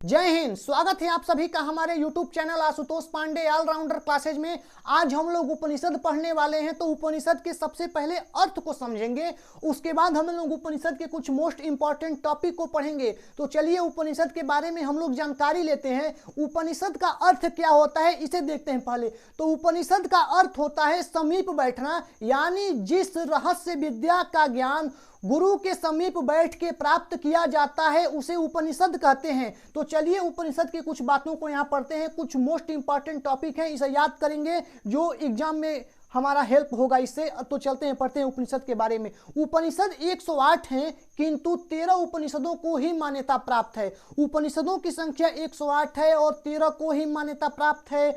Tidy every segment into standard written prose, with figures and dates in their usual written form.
जय हिंद। स्वागत है आप सभी का हमारे YouTube channel Ashutosh Pandey allrounder classes में। आज हम लोग उपनिषद पढ़ने वाले हैं, तो उपनिषद के सबसे पहले अर्थ को समझेंगे, उसके बाद हम लोग उपनिषद के कुछ मोस्ट इंपॉर्टेंट टॉपिक को पढ़ेंगे। तो चलिए उपनिषद के बारे में हम लोग जानकारी लेते हैं। उपनिषद का अर्थ क्या होता है इसे देखते हैं पहले। तो उपनिषद का अर्थ होता है समीप बैठना, यानी जिस रहस्य विद्या का ज्ञान गुरु के समीप बैठ के प्राप्त किया जाता है उसे उपनिषद कहते हैं। तो चलिए उपनिषद की कुछ बातों को यहाँ पढ़ते हैं। कुछ मोस्ट इंपॉर्टेंट टॉपिक हैं, इसे याद करेंगे जो एग्जाम में हमारा हेल्प होगा इससे। तो चलते हैं पढ़ते हैं उपनिषद के बारे में। उपनिषद 108 हैं, किंतु 13 उपनिषदों को ही मान्यता प्राप्त है। उपनिषदों की संख्या 108 है और 13 को ही मान्यता प्राप्त है।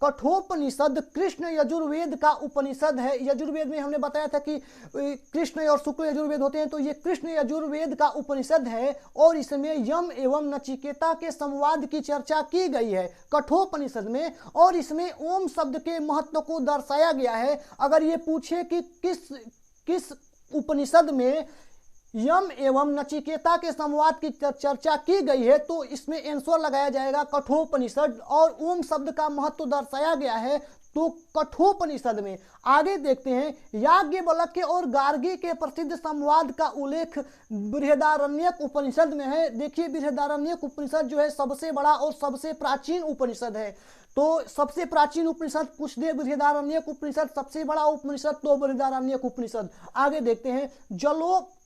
कठोपनिषद कृष्ण यजुर्वेद का उपनिषद है। यजुर्वेद में हमने बताया था कि कृष्ण और शुक्ल यजुर्वेद होते हैं, तो ये कृष्ण यजुर्वेद का उपनिषद है और इसमें यम एवं नचिकेता के संवाद की चर्चा की गई है कठोपनिषद में, और इसमें ओम शब्द के महत्व को दर्शाया गया है। अगर ये पूछे कि किस उपनिषद में यम एवं नचिकेता के संवाद की चर्चा की गई है, तो इसमें आंसर लगाया जाएगा कठोपनिषद, और ओम शब्द का महत्व दर्शाया गया है तो कठोपनिषद में। आगे देखते हैं, याज्ञवल्क्य और गार्गी के प्रसिद्ध संवाद का उल्लेख बृहदारण्यक उपनिषद में है। देखिए बृहदारण्यक उपनिषद जो है सबसे बड़ा और सबसे प्राचीन उपनिषद है। तो सबसे प्राचीन उपनिषद कुछ दे बृहदारण्यक उपनिषद, सबसे बड़ा उपनिषद तो बृहदारण्यक उपनिषद। आगे देखते हैं,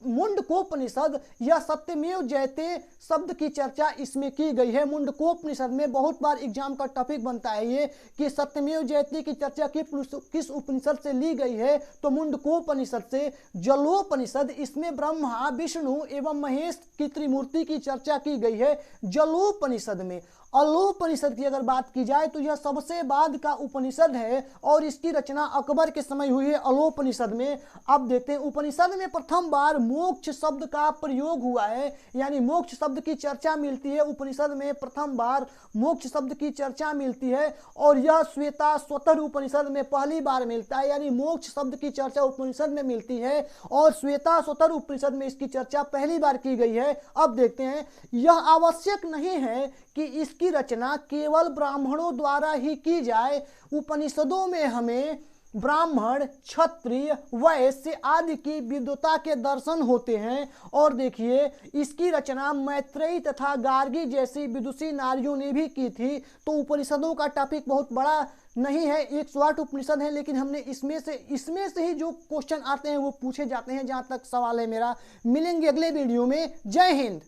मुंडकोपनिषद, यह सत्यमेव जयते शब्द की चर्चा इसमें की गई है। मुंडकोपनिषद में बहुत बार एग्जाम का टॉपिक बनता है ये कि सत्यमेव जयते की चर्चा किस उपनिषद से ली गई है, तो मुंडकोपनिषद से। जलोपनिषद, इसमें ब्रह्मा विष्णु एवं महेश की त्रिमूर्ति की चर्चा की गई है जलोपनिषद में। अलोपनिषद की अगर बात की जाए तो यह सबसे बाद का उपनिषद है और इसकी रचना अकबर के समय हुई है अलोपनिषद में। अब देखते हैं, उपनिषद में प्रथम बार मोक्ष शब्द का प्रयोग हुआ है, यानी मोक्ष शब्द की चर्चा मिलती है उपनिषद में। प्रथम बार मोक्ष शब्द की चर्चा मिलती है और यह श्वेताश्वतर उपनिषद में पहली बार मिलता है, यानी मोक्ष शब्द की चर्चा उपनिषद में मिलती है और श्वेताश्वतर उपनिषद में इसकी चर्चा पहली बार की गई है। अब देखते हैं, यह आवश्यक नहीं है कि इसकी रचना केवल ब्राह्मणों द्वारा ही की जाए। उपनिषदों में हमें ब्राह्मण, क्षत्रिय, वैश्य आदि की विद्वता के दर्शन होते हैं। और देखिए इसकी रचना मैत्रेयी तथा गार्गी जैसी विदुषी नारियों ने भी की थी। तो उपनिषदों का टॉपिक बहुत बड़ा नहीं है, 108 उपनिषद है, लेकिन हमने इसमें से ही जो क्वेश्चन आते हैं वो पूछे जाते हैं, जहाँ तक सवाल है मेरा। मिलेंगे अगले वीडियो में। जय हिंद।